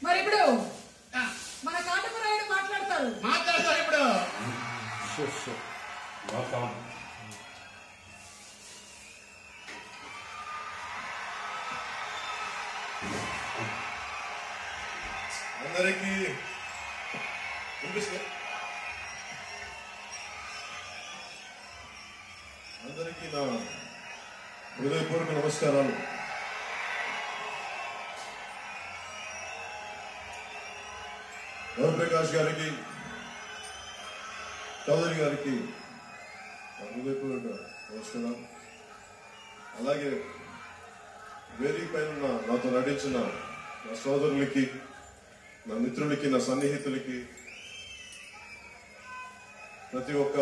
మరి ఇప్పుడు మన కాటమరాయుడు మాట్లాడతారు ఇప్పుడు అందరికీ వినిపిస్తుంది. అందరికీ నా హృదయపూర్వక నమస్కారాలు. రవిప్రకాష్ గారికి, చౌదరి గారికి నా హృదయపూర్వక నమస్కారాలు. అలాగే వేదిక పైన నాతో నటించిన నా సోదరులకి, నా మిత్రులకి, నా సన్నిహితులకి, ప్రతి ఒక్క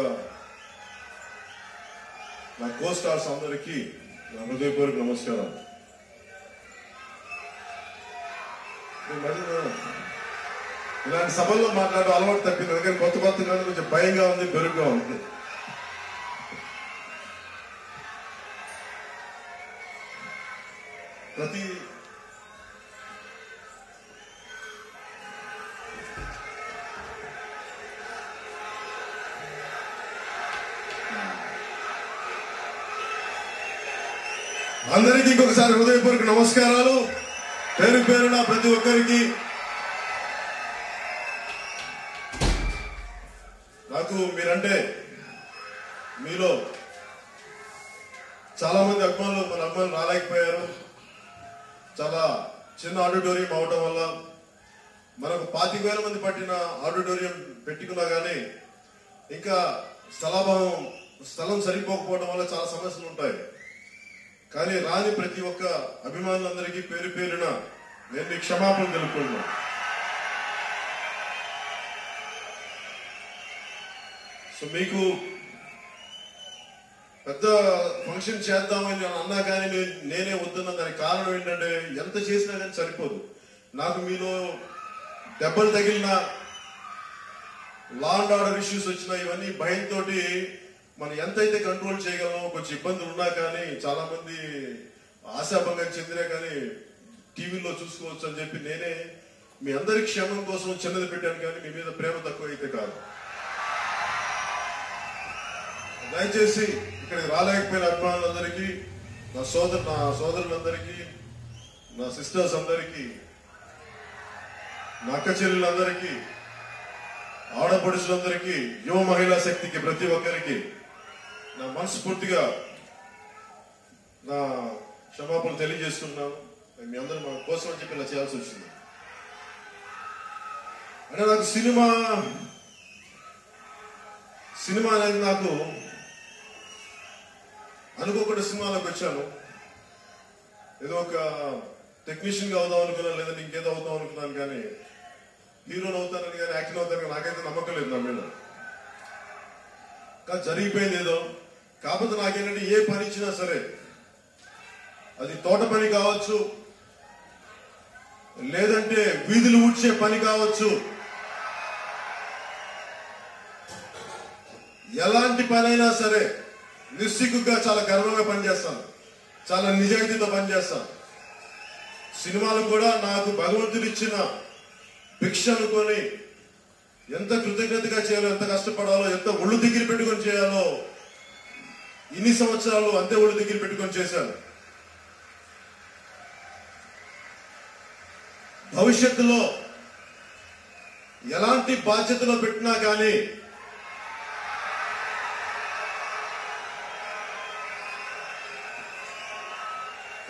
నా కో స్టార్స్ అందరికీ నా హృదయపూర్వక నమస్కారాలు. ఇలాంటి సభల్లో మాట్లాడడం అలవాటు తప్పింది, అందుకని కొత్తగా కొంచెం భయంగా ఉంది, బెరుగ్గా ఉంది. ప్రతి అందరికీ ఇంకొకసారి హృదయపూర్వక నమస్కారాలు. పేరు పేరున ప్రతి ఒక్కరికి. నాకు మీరంటే, మీలో చాలా మంది అభిమానులు మన అభిమానులు రాలేకపోయారు. చాలా చిన్న ఆడిటోరియం అవడం వల్ల మనకు 25,000 మంది పట్టిన ఆడిటోరియం పెట్టుకున్నా కానీ ఇంకా స్థలం సరిపోకపోవడం వల్ల చాలా సమస్యలు ఉంటాయి. కానీ రాని ప్రతి ఒక్క అభిమానులందరికీ పేరు పేరున నేను మీ క్షమాపణ తెలుపుకుంటున్నా. సో మీకు పెద్ద ఫంక్షన్ చేద్దామని అన్నా కానీ నేనే వద్దున్నా. దానికి కారణం ఏంటంటే ఎంత చేసినా కానీ సరిపోదు. నాకు మీలో దెబ్బలు తగిలిన, లా అండ్ ఆర్డర్ ఇష్యూస్ వచ్చినా ఇవన్నీ భయంతో మనం ఎంతైతే కంట్రోల్ చేయగలమో, కొంచెం ఇబ్బందులు ఉన్నా కానీ చాలా మంది ఆశాభంగం చెందినా కానీ టీవీలో చూసుకోవచ్చు అని చెప్పి నేనే మీ అందరి క్షేమం కోసం చిన్నది పెట్టాను. కానీ మీ మీద ప్రేమ తక్కువ అయితే కాదు. దయచేసి ఇక్కడికి రాలేకపోయిన అభిమానులందరికీ, నా సోదరులందరికీ, నా సిస్టర్స్ అందరికీ, నా అక్క చెల్లెలందరికీ, ఆడపడుచులందరికీ, యువ మహిళా శక్తికి, ప్రతి ఒక్కరికి నా మనస్ఫూర్తిగా నా క్షమాపణ తెలియజేస్తున్నాను. మీ అందరూ మన కోసం అని చెప్పి ఇలా చేయాల్సి వచ్చింది. అంటే నాకు సినిమా అనేది నాకు అనుకోకుండా సినిమాలోకి వచ్చాను. ఏదో ఒక టెక్నీషియన్ గా అవుదాం అనుకున్నాను, లేదంటే ఇంకేదో అవుదాం అనుకున్నాను. కానీ హీరోని అవుతానని కానీ యాక్టింగ్ అవుతానని నాకైతే నమ్మకం లేదు నా మీద. కానీ జరిగిపోయింది ఏదో. కాకపోతే నాకేంటంటే ఏ పని ఇచ్చినా సరే, అది తోట పని కావచ్చు, లేదంటే వీధులు ఊడ్చే పని కావచ్చు, ఎలాంటి పనైనా సరే నిస్సిగ్గుగా చాలా గర్వంగా పనిచేస్తాను, చాలా నిజాయితీతో పనిచేస్తాను. సినిమాలు కూడా నాకు భగవంతుడు ఇచ్చిన భిక్ష అనుకొని ఎంత కృతజ్ఞతగా చేయాలో, ఎంత కష్టపడాలో, ఎంత ఒళ్ళు దగ్గర పెట్టుకొని చేయాలో ఇన్ని సంవత్సరాలు అంతే ఒళ్ళు దగ్గర పెట్టుకొని చేశాను. భవిష్యత్తులో ఎలాంటి బాధ్యతలో పెట్టినా కానీ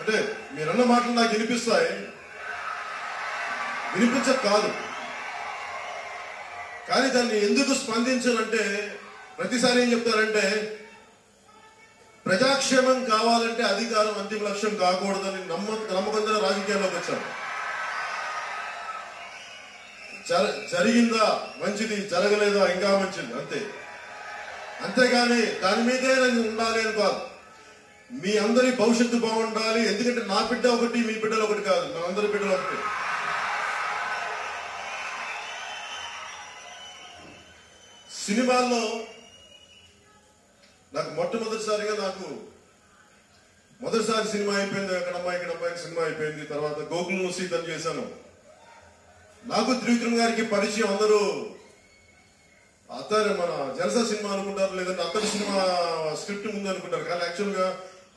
అంటే మీరన్న మాటలు నాకు వినిపిస్తాయి, వినిపించక కాదు. కానీ దాన్ని ఎందుకు స్పందించాలంటే, ప్రతిసారి ఏం చెప్తారంటే ప్రజాక్షేమం కావాలంటే అధికారం అంతిమ లక్ష్యం కాకూడదని నమ్మకంతో రాజకీయాల్లోకి వచ్చాను. జరిగిందా మంచిది, జరగలేదా ఇంకా మంచిది, అంతే. అంతేగాని దాని మీదే నేను ఉండాలి అని కాదు. మీ అందరి భవిష్యత్తు బాగుండాలి. ఎందుకంటే నా బిడ్డ ఒకటి, మీ బిడ్డలు ఒకటి కాదు, మన అందరి బిడ్డలు ఒకటి. సినిమాల్లో నాకు మొదటిసారి సినిమా అయిపోయింది. ఎక్కడమ్మా ఇక్కడ అమ్మాయికి సినిమా అయిపోయింది. తర్వాత గోకులను సీతను చేశాను. నాకు త్రివిక్రమ్ గారికి పరిచయం అందరూ అతను మన జలసా సినిమా అనుకుంటారు, లేదంటే అతని సినిమా స్క్రిప్ట్ ముందు అనుకుంటారు. కానీ యాక్చువల్గా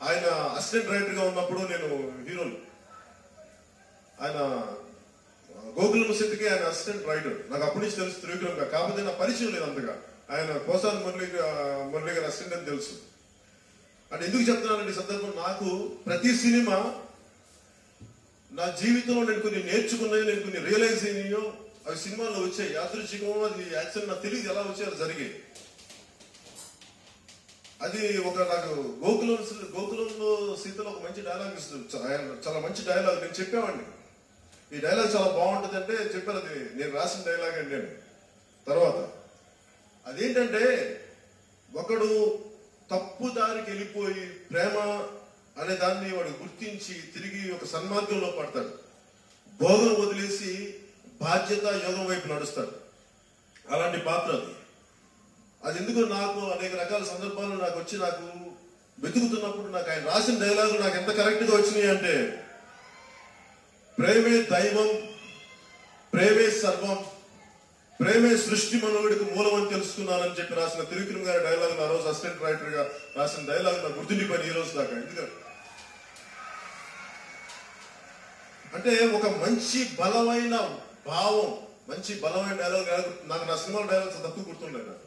ఆయన అసిస్టెంట్ రైటర్ గా ఉన్నప్పుడు నేను హీరోని, ఆయన గోకులం శెట్టికి ఆయన అసిస్టెంట్ రైటర్. నాకు అప్పటి నుంచి తెలుసు త్రివిక్రమ్ గారు, కాకపోతే నా పరిచయం లేదు అంతగా. ఆయన కోసాన్ మురళి గారి అసిస్టెంట్ అని తెలుసు. అంటే ఎందుకు చెప్తున్నానండి సందర్భం, నాకు ప్రతి సినిమా నా జీవితంలో నేను కొన్ని నేర్చుకున్నాయో, నేను కొన్ని రియలైజ్ అయినాయో అవి సినిమాల్లో వచ్చాయి. యాదృచ్ఛికమో అది యాక్చువల్ నాకు తెలియదు ఎలా వచ్చాయో జరిగాయి. అది ఒక నాకు గోకులంలో సీతలో ఒక మంచి డైలాగ్ ఇస్తుంది, చాలా మంచి డైలాగ్. నేను చెప్పామండి ఈ డైలాగ్ చాలా బాగుంటుంది అంటే చెప్పాను, అది నేను రాసిన డైలాగ్ అండి. నేను తర్వాత అదేంటంటే, ఒకడు తప్పు దారికి వెళ్ళిపోయి ప్రేమ అనే దాన్ని వాడు గుర్తించి తిరిగి ఒక సన్మార్గంలో పడతాడు. భోగం వదిలేసి బాధ్యత యోగం వైపు నడుస్తాడు. అలాంటి పాత్ర అది ఎందుకు నాకు అనేక రకాల సందర్భాలు నాకు వచ్చి నాకు వెతుకుతున్నప్పుడు నాకు ఆయన రాసిన డైలాగులు నాకు ఎంత కరెక్ట్ గా వచ్చినాయి అంటే, ప్రేమే దైవం, ప్రేమే సర్వం, ప్రేమే సృష్టి మనవుడికి మూలం అని తెలుసుకున్నానని చెప్పి రాసిన త్రివిక్రమ్ గారి డైలాగ్ ఆ రోజు అసిస్టెంట్ రైటర్ గా రాసిన డైలాగ్ నాకు గుర్తుండిపోయిన ఈ రోజు దాకా. ఎందుకంటే అంటే ఒక మంచి బలమైన భావం, మంచి బలమైన డైలాగ్. నాకు నా సినిమా డైలాగ్స్ తక్కువ గుర్తుండే నాకు,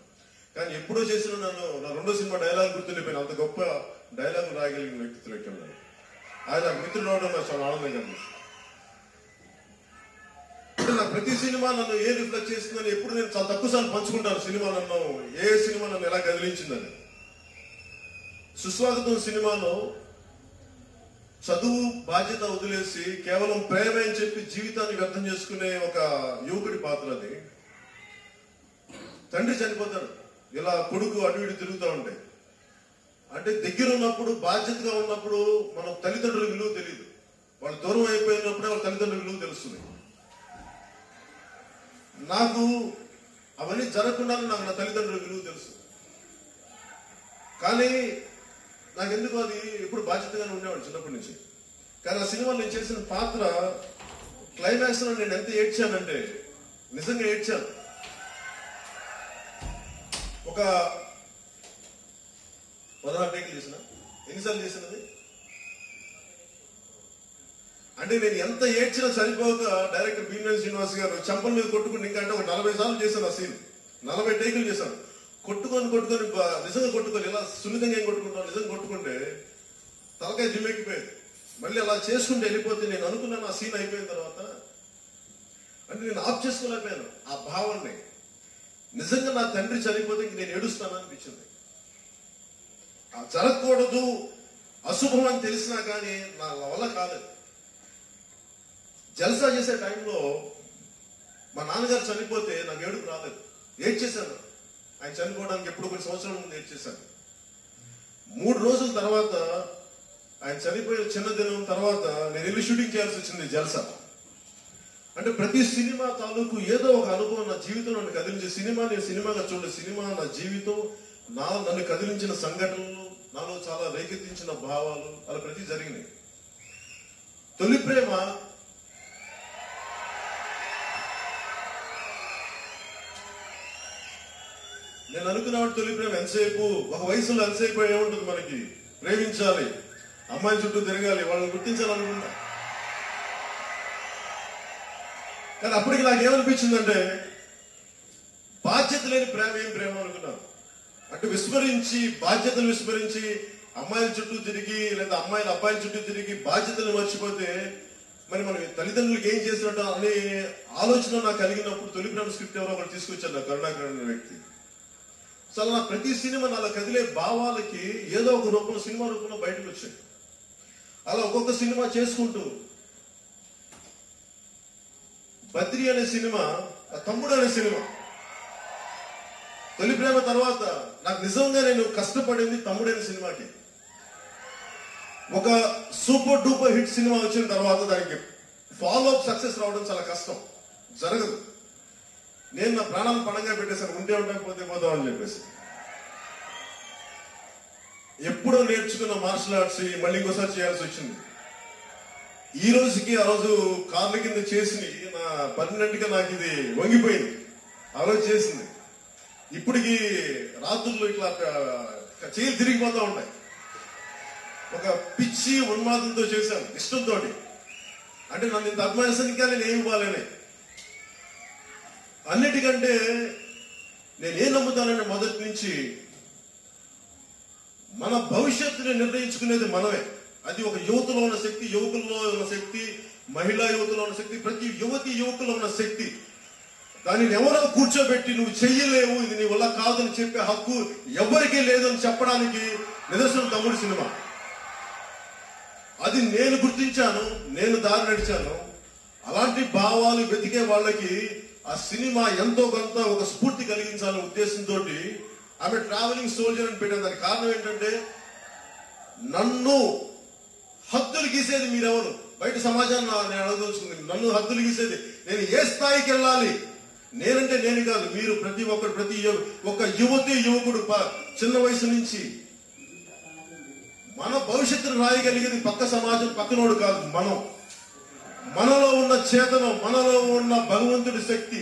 కానీ ఎప్పుడో చేసిన నన్ను నా రెండో సినిమా డైలాగ్ గుర్తుండిపోయిన అంత గొప్ప డైలాగ్ రాయగలిగిన వ్యక్తి త్రివిక్రమ్ గారు. ఆయన మిత్రుడు అవడం నాకు చాలా ఆనందంగా అనిపిస్తుంది. నా ప్రతి సినిమా నన్ను ఏ రిఫ్లెక్ట్ చేస్తుందని ఎప్పుడు నేను చాలా తక్కువ సార్లు పంచుకుంటాను. సినిమా నన్ను ఏ సినిమా నన్ను ఎలా కదిలించిందని. సుస్వాగతం సినిమాలో చదువు బాధ్యత వదిలేసి కేవలం ప్రేమ అని చెప్పి జీవితాన్ని వ్యర్థం చేసుకునే ఒక యువకుడి పాత్ర అది. తండ్రి చనిపోతాడు, ఇలా కొడుకు అటు ఇటు తిరుగుతూ ఉంటాయి. అంటే దగ్గర ఉన్నప్పుడు బాధ్యతగా ఉన్నప్పుడు మన తల్లిదండ్రుల విలువ తెలియదు, వాళ్ళు దూరం అయిపోయినప్పుడే వాళ్ళ తల్లిదండ్రుల విలువ తెలుస్తుంది. నాకు అవన్నీ జరగకుండా నాకు నా తల్లిదండ్రుల విలువ తెలుసు. కానీ నాకెందుకు అది ఎప్పుడు బాధ్యతగానే ఉండేవాడు చిన్నప్పటి నుంచి. కానీ ఆ సినిమాలో నేను చేసిన పాత్ర క్లైమాక్స్ లో నేను ఎంత ఏడ్చానంటే నిజంగా ఏడ్చాను. ఒక 16 టేకులు చేసిన, ఎన్నిసార్లు చేసినది అంటే నేను ఎంత ఏడ్చినా సరిపోక డైరెక్టర్ బీఎన్ శ్రీనివాస్ గారు చంపల మీద కొట్టుకుని ఇంకా అంటే ఒక 40 సార్లు చేశాను ఆ సీన్. 40 టేకులు చేశాను. కొట్టుకొని నిజంగా కొట్టుకొని, ఇలా సున్నితంగా ఏం కొట్టుకుంటాను, నిజంగా కొట్టుకుంటే తలకాయ జిమ్మెక్కిపోయేది. మళ్ళీ అలా చేసుకుంటే వెళ్ళిపోతే నేను అనుకున్నాను ఆ సీన్ అయిపోయిన తర్వాత అంటే నేను ఆఫ్ చేసుకోలేకపోయాను ఆ భావాన్ని. నిజంగా నా తండ్రి చనిపోతే ఇంక నేను ఏడుస్తాను అనిపించింది. జరగకూడదు, అశుభం అని తెలిసినా కానీ నా వల్ల కాలేదు. జల్సా చేసే టైంలో మా నాన్నగారు చనిపోతే నాకు ఏడుపు రాలేదు, ఏడ్చేశాను. ఆయన చనిపోవడానికి ఎప్పుడు కొన్ని సంవత్సరాల ముందు ఏడ్చేశాను. 3 రోజుల తర్వాత ఆయన చనిపోయిన చిన్న దినం తర్వాత నేను వెళ్ళి షూటింగ్ చేయాల్సి వచ్చింది జల్సా. అంటే ప్రతి సినిమా తాలూకు ఏదో ఒక అనుభవం నా జీవితంలో నన్ను కదిలించే సినిమా. నేను సినిమాగా చూడలే, సినిమా నా జీవితం, నన్ను కదిలించిన సంఘటనలు, నాలో చాలా రేకెత్తించిన భావాలు అలా ప్రతి జరిగినాయి. తొలి ప్రేమ నేను అనుకున్నాడు. తొలి ప్రేమ ఎంతసేపు, ఒక వయసులో ఎంతసేపు ఏముంటుంది మనకి, ప్రేమించాలి, అమ్మాయి చుట్టూ తిరగాలి, వాళ్ళని గుర్తించాలనుకున్నా. కానీ అప్పటికి నాకేమనిపించిందంటే బాధ్యత లేని ప్రేమ ఏం ప్రేమ అనుకున్నాను. అంటే బాధ్యతలు విస్మరించి అమ్మాయిల చుట్టూ తిరిగి లేదా అమ్మాయిల అబ్బాయిల చుట్టూ తిరిగి బాధ్యతలు మర్చిపోతే మరి మనం తల్లిదండ్రులకు ఏం చేసినట్టు అనే ఆలోచన నాకు కలిగినప్పుడు తొలి ప్రేమ స్క్రిప్ట్ ఎవరో ఒకటి తీసుకొచ్చారు, నాకు కరుణాకర్ అనే వ్యక్తి. సో అలా ప్రతి సినిమా నాలో కదిలే భావాలకి ఏదో ఒక రూపంలో, సినిమా రూపంలో బయటకు వచ్చాయి. అలా ఒక్కొక్క సినిమా చేసుకుంటూ బద్రి అనే సినిమా, తమ్ముడు అనే సినిమా, తొలి ప్రేమ తర్వాత నాకు నిజంగా నేను కష్టపడింది తమ్ముడైన సినిమాకి. ఒక సూపర్ డూపర్ హిట్ సినిమా వచ్చిన తర్వాత దానికి ఫాలో అప్ సక్సెస్ రావడం చాలా కష్టం, జరగదు. నేను నా ప్రాణాలను పణంగా పెట్టేశాను, ఉంటే పోతే పోతాం అని చెప్పేసి. ఎప్పుడో నేర్చుకున్న మార్షల్ ఆర్ట్స్ మళ్ళీ ఇంకోసారి చేయాల్సి వచ్చింది. ఈ రోజుకి ఆ రోజు కార్ల కింద చేసి నా పర్మనెంట్ గా నాకు ఇది వంగిపోయింది. ఆ రోజు చేసింది ఇప్పటికి రాత్రుల్లో ఇట్లా చేతులు తిరిగిపోతా ఉంటాయి. ఒక పిచ్చి ఉన్మాదంతో చేశాను, ఇష్టంతో. అంటే నన్ను ఇంత అభిమానించడానికి నేను ఏమి ఇవ్వాలని. అన్నిటికంటే నేనేం నమ్ముతానంటే మొదటి నుంచి మన భవిష్యత్తుని నిర్ణయించుకునేది మనమే. అది ఒక యువతలో ఉన్న శక్తి, యువకుల్లో ఉన్న శక్తి, మహిళా యువతలో ఉన్న శక్తి, ప్రతి యువతి యువకులో ఉన్న శక్తి. దానిని ఎవరో కూర్చోబెట్టి నువ్వు చెయ్యలేవు, ఇది నీ వల్ల కాదని చెప్పే హక్కు ఎవరికీ లేదని చెప్పడానికి నిదర్శనం తమ్ముడు సినిమా. అది నేను గుర్తించాను, నేను దారి నడిచాను. అలాంటి భావాలు వెతికే వాళ్ళకి ఆ సినిమా ఎంతో కొంత ఒక స్ఫూర్తి కలిగించాలనే ఉద్దేశంతో ఆమె ట్రావెలింగ్ సోల్జర్ అని పెట్టాను. దానికి కారణం ఏంటంటే, నన్ను హద్దులు గీసేది మీరెవరు? బయట సమాజాన్ని నేను అడగదలుచుకుంది. నన్ను హద్దులు గీసేది నేను ఏ స్థాయికి వెళ్ళాలి? నేనంటే నేను కాదు, మీరు ప్రతి ఒక్కరు, ప్రతి ఒక్క యువతి యువకుడు చిన్న వయసు నుంచి మన భవిష్యత్తును రాయగలిగేది పక్క సమాజం, పక్కనోడు కాదు, మనం. మనలో ఉన్న చేతనం, మనలో ఉన్న భగవంతుడి శక్తి,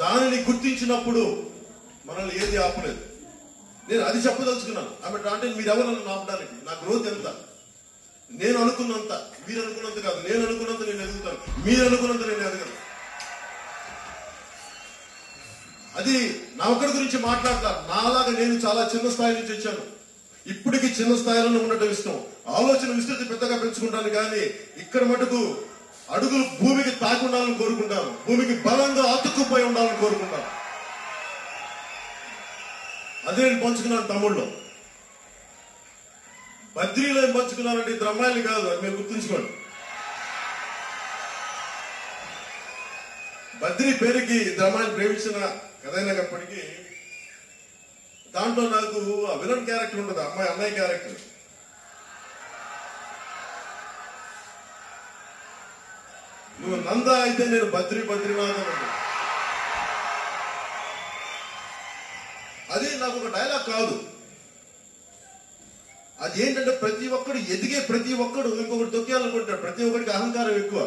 దానిని గుర్తించినప్పుడు మనల్ని ఏది ఆపలేదు. నేను అది చెప్పదలుచుకున్నాను. అంటే మీరెవరు నన్ను ఆపడానికి? నా గ్రోత్ ఎంత? నేను అనుకున్నంత, మీరు అనుకున్నంత కాదు. నేను అనుకున్నంత నేను ఎదుగుతాను, మీరు అనుకున్నంత నేను ఎదగను. అది నా ఒక్కడి గురించి మాట్లాడతారు. నాలాగా నేను చాలా చిన్న స్థాయి నుంచి వచ్చాను. ఇప్పటికీ చిన్న స్థాయిలోనే ఉండటం ఇష్టం. ఆలోచన విస్తృతి పెద్దగా పెంచుకుంటాను, కానీ ఇక్కడ మటుకు అడుగులు భూమికి తాకుండాలని కోరుకుంటాను. భూమికి బలంగా అతుక్కుపోయి ఉండాలని కోరుకుంటాను. అదే నేను పంచుకున్నాను తమ్ముళ్ళు. బద్రీలో ఏం పంచుకున్నానంటే ఇద్దరు అమ్మాయిలు కాదు, అది మీరు గుర్తుంచుకోండి. బద్రీ పేరుకి ఇద్దరు అమ్మాయిలు ప్రేమించిన కథైనప్పటికీ దాంట్లో నాకు ఆ విలన్ క్యారెక్టర్ ఉంటుంది, అమ్మాయి అన్నయ్య క్యారెక్టర్. నువ్వు నంద అయితే నేను బద్రీనాథ్ అని. అది నాకు ఒక డైలాగ్ కాదు. అది ఏంటంటే, ప్రతి ఒక్కడు ఎదిగే ప్రతి ఒక్కడు ఇంకొకటి తొక్కేయాలనుకుంటాడు. ప్రతి ఒక్కడికి అహంకారం ఎక్కువ.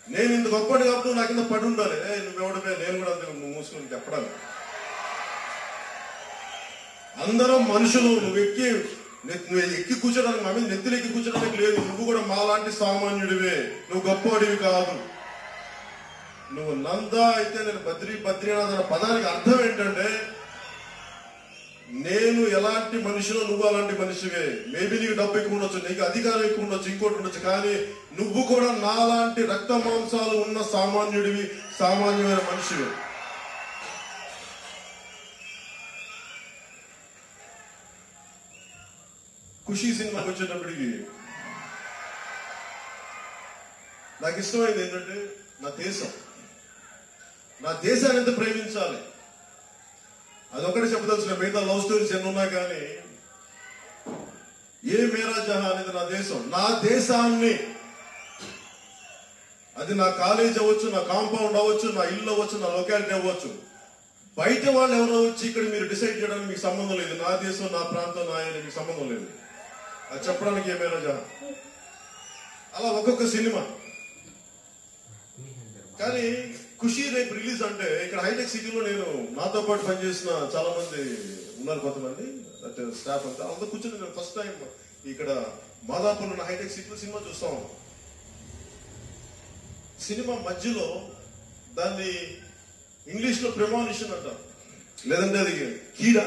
నేను ఇంత గొప్పటి కాబట్టి నా కింద పడి ఉండాలి. నువ్వెవడమే, నేను కూడా అంతే, నువ్వు మూసుకొని చెప్పడాలి. అందరం మనుషులు. నువ్వు ఎక్కి కూర్చోడానికి, మా మీద నెత్తిలు ఎక్కి కూర్చోడానికి లేదు. నువ్వు కూడా మాలాంటి సామాన్యుడివే, నువ్వు గొప్పవాడివి కాదు. నువ్వు నంద అయితే నేను బద్రీనాథ్ అన్న పదానికి అర్థం ఏంటంటే, నేను ఎలాంటి మనిషిలో నువ్వు అలాంటి మనిషివే. మేబీ నీకు డబ్బు ఎక్కువ ఉండొచ్చు, నీకు అధికారం ఎక్కువ ఉండొచ్చు, ఇంకోటి ఉండొచ్చు, కానీ నువ్వు కూడా నాలాంటి రక్త మాంసాలు ఉన్న సామాన్యుడివి, సామాన్యమైన మనిషివే. ఖుషీ సినిమాకి వచ్చేటప్పటికి నాకు ఇష్టమైంది ఏంటంటే, నా దేశం, నా దేశాన్ని ఎంత ప్రేమించాలి అదొకటి చెప్పదలుచున్నా. మిగతా లవ్ స్టోరీస్ ఎన్ని ఉన్నా కానీ, ఏ మేరా జహా అనేది నా దేశం. నా దేశాన్ని, అది నా కాలేజ్ అవ్వచ్చు, నా కాంపౌండ్ అవ్వచ్చు, నా ఇల్లు అవ్వచ్చు, నా లొకాలిటీ అవ్వచ్చు. బయట వాళ్ళు ఎవరో వచ్చి ఇక్కడ మీరు డిసైడ్ చేయడానికి మీకు సంబంధం లేదు. నా దేశం, నా ప్రాంతం, నా మీకు సంబంధం లేదు. అది చెప్పడానికి ఏ మేరా జహా. అలా ఒక్కొక్క సినిమా. కానీ ఖుషీ రేపు రిలీజ్ అంటే, ఇక్కడ హైటెక్ సిటీలో నేను నాతో పాటు పనిచేసిన చాలా మంది ఉన్నారు, కొంతమంది స్టాఫ్ అంతా. అంతా కూర్చొని నేను ఫస్ట్ టైం ఇక్కడ మాదాపూర్ ఉన్న హైటెక్ సిటీలో సినిమా చూస్తాం. సినిమా మధ్యలో దాన్ని ఇంగ్లీష్ లో ప్రెమానిషన్ అంటారు, లేదంటే అది కీడా.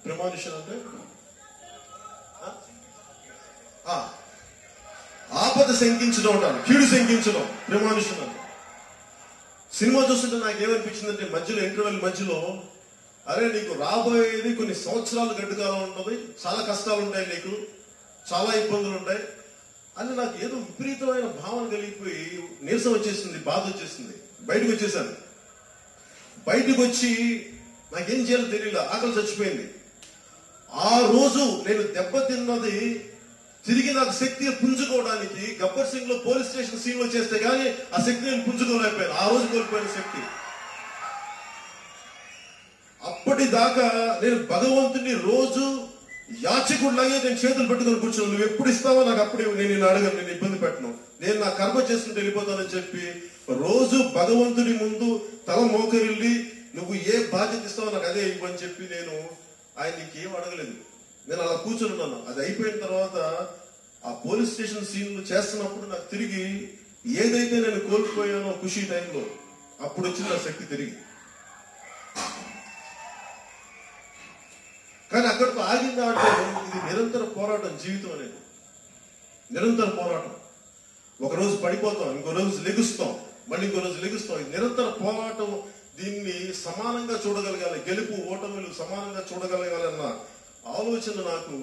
ప్రెమానిషన్ అంటే ఆపద శంకించడం అంటారు, కీడు శంకించడం ప్రెమానిషన్ అంటారు. సినిమా చూస్తుంటే నాకు ఏమనిపించిందంటే, మధ్యలో ఇంటర్వెల్ మధ్యలో, అరే నీకు రాబోయేది కొన్ని సంవత్సరాలు గడ్డుకాలం ఉంటుంది, చాలా కష్టాలు ఉంటాయి, నీకు చాలా ఇబ్బందులు ఉంటాయి అని నాకు ఏదో విపరీతమైన భావన కలిగిపోయి నీరసం వచ్చేసింది, బాధ వచ్చేసింది. బయటకు వచ్చేసాను. బయటకు వచ్చి నాకేం చేయాలో తెలియదు, ఆకలి చచ్చిపోయింది. ఆ రోజు నేను దెబ్బతిన్నది తిరిగి నాకు శక్తి పుంజుకోవడానికి గబ్బర్ సింగ్ లో పోలీస్ స్టేషన్ సీన్ లో చేస్తే గానీ ఆ శక్తి నేను పుంజుకోలేకపోయాను. ఆ రోజు కోల్పోయిన శక్తి. అప్పటిదాకా నేను భగవంతుని రోజు యాచకుడిలాగే నేను చేతులు పెట్టుకొని కూర్చున్నాను. నువ్వు ఎప్పుడు ఇస్తావో నాకు అప్పుడే, నేను అడగను, నేను ఇబ్బంది పెట్టను. నేను నా కర్మ చేసుకుంటూ వెళ్ళిపోతానని చెప్పి రోజు భగవంతుడి ముందు తల మోకరిల్లి నువ్వు ఏ బాధ్యత ఇస్తావో నాకు అదే ఇవ్వని చెప్పి నేను ఆయనకి ఏం అడగలేదు. నేను అలా కూర్చొని ఉన్నాను. అది అయిపోయిన తర్వాత ఆ పోలీస్ స్టేషన్ సీన్లు చేస్తున్నప్పుడు నాకు తిరిగి ఏదైతే నేను కోల్పోయానో ఖుషి టైంలో అప్పుడు వచ్చిన నా శక్తి తిరిగి. కానీ అక్కడితో ఆగిందా అంటే ఇది నిరంతర పోరాటం. జీవితం అనేది నిరంతర పోరాటం. ఒకరోజు పడిపోతాం, ఇంకో రోజు లెగుస్తాం, మళ్ళీ ఇంకో రోజు లెగుస్తాం. ఇది నిరంతర పోరాటం. దీన్ని సమానంగా చూడగలగాలి, గెలుపు ఓటములు సమానంగా చూడగలగాలన్న ఆలోచన నాకు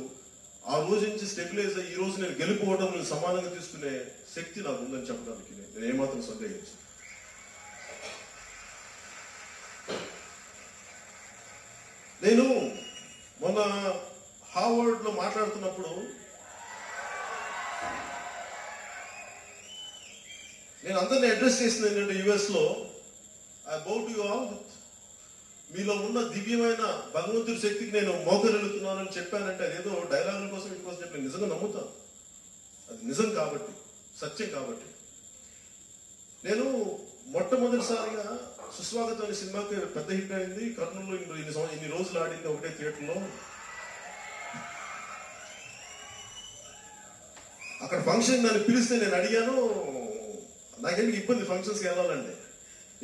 ఆ రోజు నుంచి స్టెబిలైజ్ అయ్యి ఈ రోజు నేను గెలుపు ఓటములు సమానంగా తీసుకునే శక్తి నాకు ఉందని చెప్పడానికి నేను ఏమాత్రం సందేహించను. నేను మొన్న హార్వర్డ్ లో మాట్లాడుతున్నప్పుడు నేను అందరినీ అడ్రస్ చేసింది ఏంటంటే యుఎస్ లో I bow to you all, మీలో ఉన్న దివ్యమైన భగవంతుడి శక్తికి నేను మోకరిల్లుతున్నానని చెప్పానంటే అదేదో డైలాగుల కోసం ఇంకోసం చెప్పి నిజంగా నమ్ముతాను. అది నిజం కాబట్టి, సత్యం కాబట్టి. నేను మొట్టమొదటిసారిగా సుస్వాగతం అనే సినిమాకి పెద్ద హిట్ అయింది. కర్నూలులో ఇన్ని రోజులు ఆడింది ఒకటే థియేటర్లో. అక్కడ ఫంక్షన్ నన్ను పిలిస్తే నేను అడిగాను, నాకెందుకు ఇబ్బంది ఫంక్షన్స్కి వెళ్ళాలండి.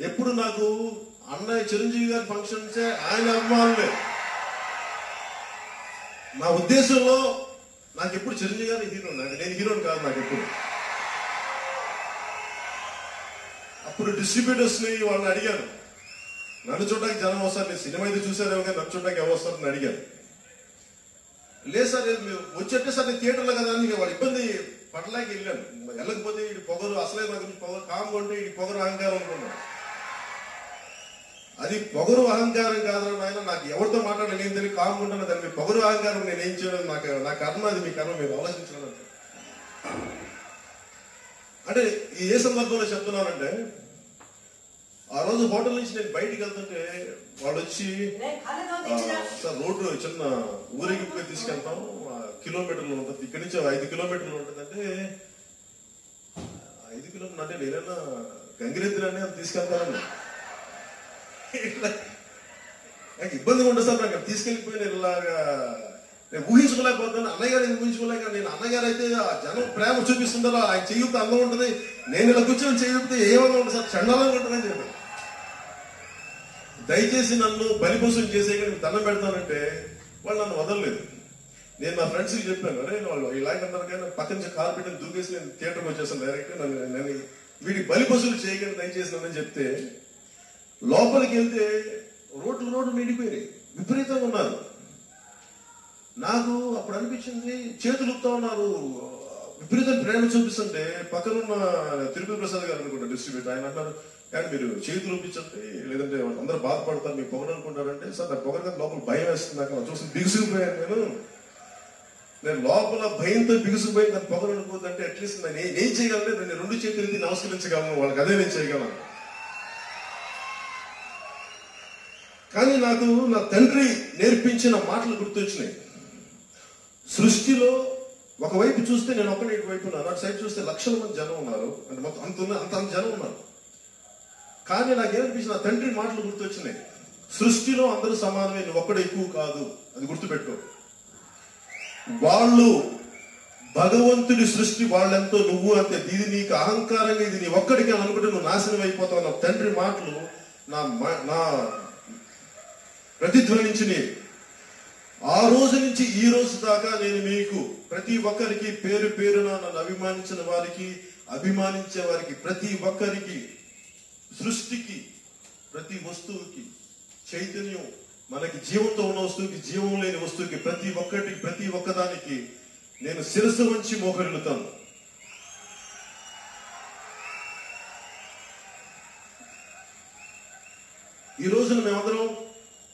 ఎప్పుడు నాకు అన్నయ్య చిరంజీవి గారి ఫంక్షన్సే ఆయన అభిమానులే. నా ఉద్దేశంలో నాకు ఎప్పుడు చిరంజీవి గారి హీరో, నేను హీరోని కాదు నాకు ఎప్పుడు. అప్పుడు డిస్ట్రిబ్యూటర్స్ ని వాళ్ళని అడిగాను, నన్ను చూడడానికి జనం వస్తారు, నేను సినిమా అయితే చూసారేమో కానీ నన్ను చూడడానికి ఎవరు వస్తారని అడిగాను. లేదు సార్ మీరు వచ్చేట్టే సార్ నేను థియేటర్లో కదా అని వాడు ఇబ్బంది పడలేక వెళ్ళాను. వెళ్ళకపోతే ఇది పొగరు, అసలే నాకు పొగరు కాము అంటే ఇది పొగరు అహంకారం అనుకున్నాను. అది పొగరు అహంకారం కాదని ఆయన నాకు ఎవరితో మాట్లాడాలి నేను తెలియదు కాము ఉంటాను. దాన్ని పొగరు అహంకారం నేను ఏం చేయడం నా కర్మ, అది మీ కర్మ, మీరు ఆలోచించడం. అంటే ఏ సందర్భంలో చెప్తున్నానంటే ఆ రోజు హోటల్ నుంచి నేను బయటికి వెళ్తుంటే వాళ్ళు వచ్చి సార్ రోడ్డు చిన్న ఊరికి తీసుకెళ్తాం, కిలోమీటర్లు ఉంటుంది, ఇక్కడి నుంచి 5 కిలోమీటర్లు ఉంటుందంటే 5 కిలోమీటర్లు అంటే నేనైనా గంగిరెద్దులనే అది తీసుకెళ్తానని నాకు ఇబ్బందిగా ఉంటుంది సార్. నాకు తీసుకెళ్ళిపోయి నేను ఇలాగా నేను ఊహించుకోలేకపోతాను. అన్నయ్య గారు ఊహించుకోలేక నేను అన్నగారు అయితే ఆ జనం ప్రేమ చూపిస్తుంటారో ఆయన చెయ్యితే అందం ఉంటుంది, నేను ఇలా కూర్చొని చెయ్యితే ఏమన్నా ఉంటుంది సార్, చండాలంగా ఉంటుందని చెప్పాను. దయచేసి నన్ను బలిపశువులు చేసే దండం పెడతానంటే వాళ్ళు నన్ను వదలలేదు. నేను నా ఫ్రెండ్స్కి చెప్పాను, అరే వాళ్ళు ఇలాగన్నారు కానీ పక్క నుంచి కారు పెట్టి దూకేసి నేను థియేటర్కి వచ్చేసాను డైరెక్ట్. నేను వీడికి బలిపశువులు చేయకండి దయచేసి నన్ను చెప్తే లోపలికి వెళ్తే రోడ్లు నిండిపోయినాయి, విపరీతంగా ఉన్నారు. నాకు అప్పుడు అనిపించింది చేతులు ఉప్తా ఉన్నారు, విపరీతం ప్రేమ చూపిస్తుంటే పక్కనున్న తిరుపతి ప్రసాద్ గారు అనుకుంటా డిస్ట్రిబ్యూటర్, ఆయన అంటారు కానీ మీరు చేతులు చూపించండి లేదంటే అందరూ బాధపడతారు మీ పొగరు అనుకుంటారంటే సార్ నా పొగరు కదా లోపల భయం వేస్తుంది. నాకు చూసి బిగుసుకుపోయాను. నేను లోపల భయంతో బిగుసుకుపోయి దాన్ని పొగరు అనుకోద్దంటే అట్లీస్ట్ నేను ఏం చేయగలను, నేను 2 చేతులు నమస్కరించగలను, వాళ్ళకి అదే నేను చేయగలను. కానీ నాకు నా తండ్రి నేర్పించిన మాటలు గుర్తొచ్చినాయి. సృష్టిలో ఒకవైపు చూస్తే నేను ఒకటి వైపు ఉన్నాను, అటు సైడ్ చూస్తే లక్షల మంది జనం ఉన్నారు, అంటే మొత్తం అంత జనం ఉన్నారు. కానీ నాకేమనిపించింది, నా తండ్రి మాటలు గుర్తొచ్చినాయి. సృష్టిలో అందరూ సమానమే, నువ్వు ఒక్కడు ఎక్కువ కాదు, అది గుర్తుపెట్టుకో. వాళ్ళు భగవంతుడి సృష్టి, వాళ్ళెంతో నువ్వు అంతే, ఇది నీకు అహంకారంగా ఇది నీ ఒక్కడికి అనుకుంటే నువ్వు నాశనం అయిపోతావు. నా తండ్రి మాటలు నా ప్రతిధ్వనించినవి. ఆ రోజు నుంచి ఈ రోజు దాకా నేను మీకు ప్రతి ఒక్కరికి పేరు పేరున నన్ను అభిమానించిన వారికి, అభిమానించే వారికి, ప్రతి ఒక్కరికి, సృష్టికి, ప్రతి వస్తువుకి, చైతన్యం మనకి జీవంతో ఉన్న వస్తువుకి, జీవం లేని వస్తువుకి, ప్రతి ఒక్కదానికి నేను శిరస్సు వంచి మోకరిల్లుతాను. ఈ రోజున మేమందరం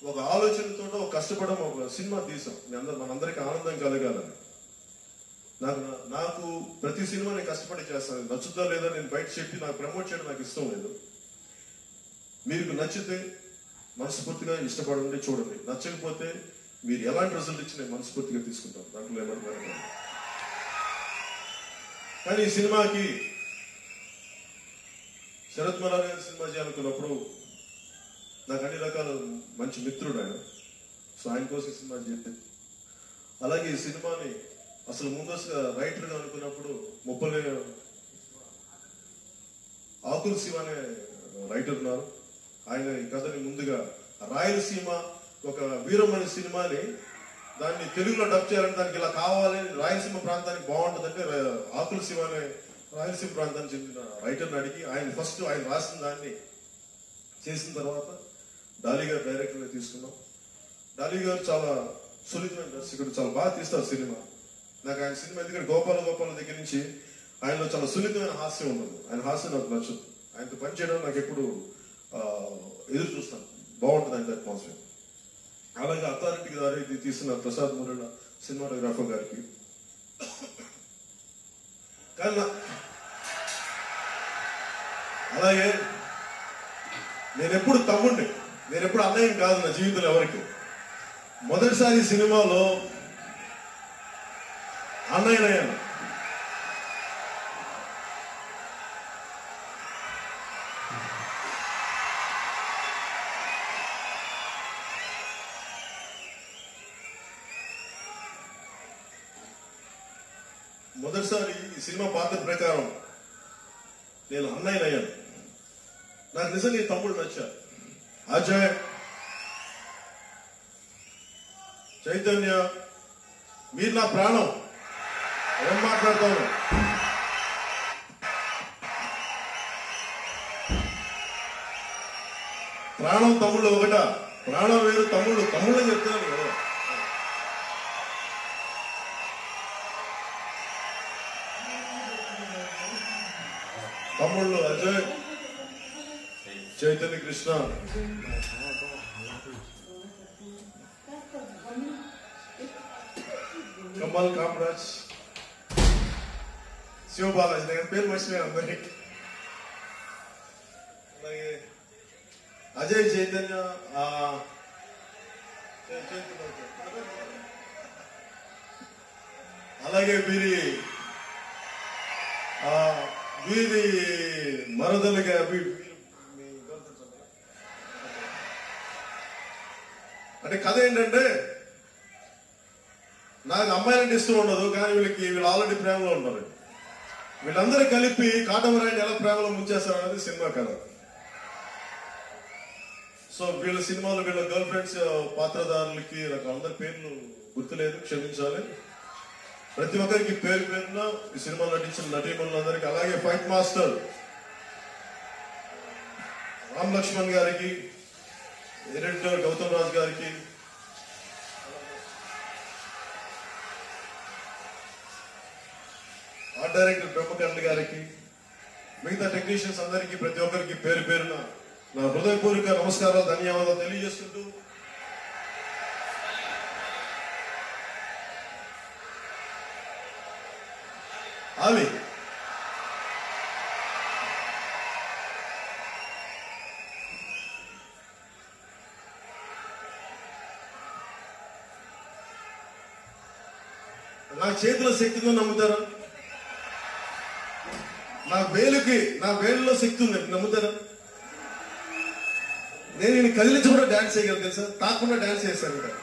ఒక ఆలోచనతో ఒక కష్టపడడం, ఒక సినిమా తీసాం, మనందరికీ ఆనందం కలగాలని. నాకు ప్రతి సినిమా నేను కష్టపడి చేస్తాను. నచ్చుతా లేదా నేను బయట చెప్పి నాకు ప్రమోట్ చేయడం నాకు ఇష్టం లేదు. మీకు నచ్చితే మనస్ఫూర్తిగా ఇష్టపడండి, చూడండి. నచ్చకపోతే మీరు ఎలాంటి రిజల్ట్ ఇచ్చి నేను మనస్ఫూర్తిగా తీసుకుంటాను, దాంట్లో ఏమంటారు. కానీ ఈ సినిమాకి శరత్ మరాలి సినిమా చేయాలనుకున్నప్పుడు నాకు అన్ని రకాల మంచి మిత్రుడు ఆయన. సో ఆయన కోసం సినిమా చేస్తే, అలాగే ఈ సినిమాని అసలు ముందస్తుగా రైటర్గా అనుకున్నప్పుడు ముప్పలే ఆకుల శివ అనే రైటర్ ఉన్నారు. ఆయన ఈ కథని ముందుగా రాయలసీమ ఒక వీరమణి సినిమాని దాన్ని తెలుగులో డబ్ చేయాలంటే దానికి ఇలా కావాలి, రాయలసీమ ప్రాంతానికి బాగుంటుందంటే ఆకుల శివ అనే రాయలసీమ ప్రాంతానికి చెందిన రైటర్ని అడిగి ఆయన ఫస్ట్ ఆయన రాసిన దాన్ని చేసిన తర్వాత డాలీ గారు డైరెక్టర్గా తీసుకున్నాం. డాలీ గారు చాలా సున్నితమైన దర్శకుడు, చాలా బాగా తీస్తారు సినిమా. నాకు ఆయన సినిమా ఎందుకంటే గోపాల దగ్గర నుంచి ఆయనలో చాలా సున్నితమైన హాస్యం ఉండదు. ఆయన హాస్యం నాకు నచ్చదు. ఆయనతో పనిచేయడం నాకు ఎప్పుడు ఎదురు చూస్తాను, బాగుంటుంది ఆయన అట్మాస్ఫియర్. అలాగే అథారిటీ గారు ఇది తీసిన ప్రసాద్ మురళ సినిమాటోగ్రాఫర్ గారికి. కానీ అలాగే నేనెప్పుడు తమ్ముడిని, నేనెప్పుడు అన్నయ్యం కాదు నా జీవితంలో ఎవరికి. మొదటిసారి సినిమాలో అన్నయ్యనయ్యాను. మొదటిసారి ఈ సినిమా పాత్ర ప్రకారం నేను అన్నయ్యనయ్యాను. నాకు నిజంగా ఈ తమ్ముడు నచ్చారు. అజయ్, చైతన్య, మీరు నా ప్రాణం. ఏం మాట్లాడతాను, ప్రాణం తమ్ముళ్ళు ఒకట, ప్రాణం వేరు తమ్ముళ్ళు. తమ్ముళ్ళని చెప్తున్నాను కదా. తమ్ముళ్ళు అజయ్, చైతన్య, కృష్ణ. కమల్, కామరాజ్, శివబాలాజీ. దగ్గర పేరు మర్చిపోయాను అందరికి. అలాగే అజయ్, చైతన్య, అలాగే వీరి మరదలుగా అంటే కథ ఏంటంటే, నాకు అమ్మాయిలంటే ఇష్టం ఉండదు, కానీ వీళ్ళు ఆల్రెడీ ప్రేమలో ఉంటారు. వీళ్ళందరూ కలిపి కాటమరాయిని ఎలా ప్రేమలో ముంచేస్తారు అనేది సినిమా కథ. సో వీళ్ళ సినిమాలో వీళ్ళ గర్ల్ ఫ్రెండ్స్ పాత్రధారులకి నాకు అందరి పేర్లు గుర్తులేదు, క్షమించాలి. ప్రతి ఒక్కరికి పేరు పేరున ఈ సినిమాలో నటించిన నటీమణులందరికీ, అలాగే ఫైట్ మాస్టర్ రామ్ లక్ష్మణ్ గారికి, ఎడిటర్ గౌతమ్ రాజ్ గారికి, ఆర్ట్ డైరెక్టర్ బ్రహ్మకండ్ గారికి, మిగతా టెక్నీషియన్స్ అందరికీ ప్రతి ఒక్కరికి పేరు పేరున నా హృదయపూర్వక నమస్కారాలు, ధన్యవాదాలు తెలియజేస్తుంటూ, ఆలి నా చేతిలో శక్తి ఉందని నమ్ముతారా? నా వేలులో శక్తి ఉంది నమ్ముతారా? నేను కదిలించి కూడా డాన్స్ చేయగలను తెలుసా, తాకుండా డాన్స్ చేస్తాను ఇక్కడ.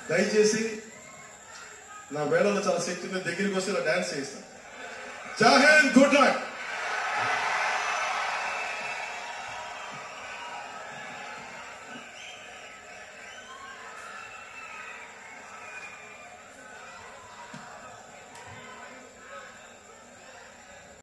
దయచేసి నా వేళలో చాలా శక్తి ఉంది, దగ్గరికి వస్తే ఇలా డాన్స్ చేస్తాను. జై హింద్, గుడ్ లక్.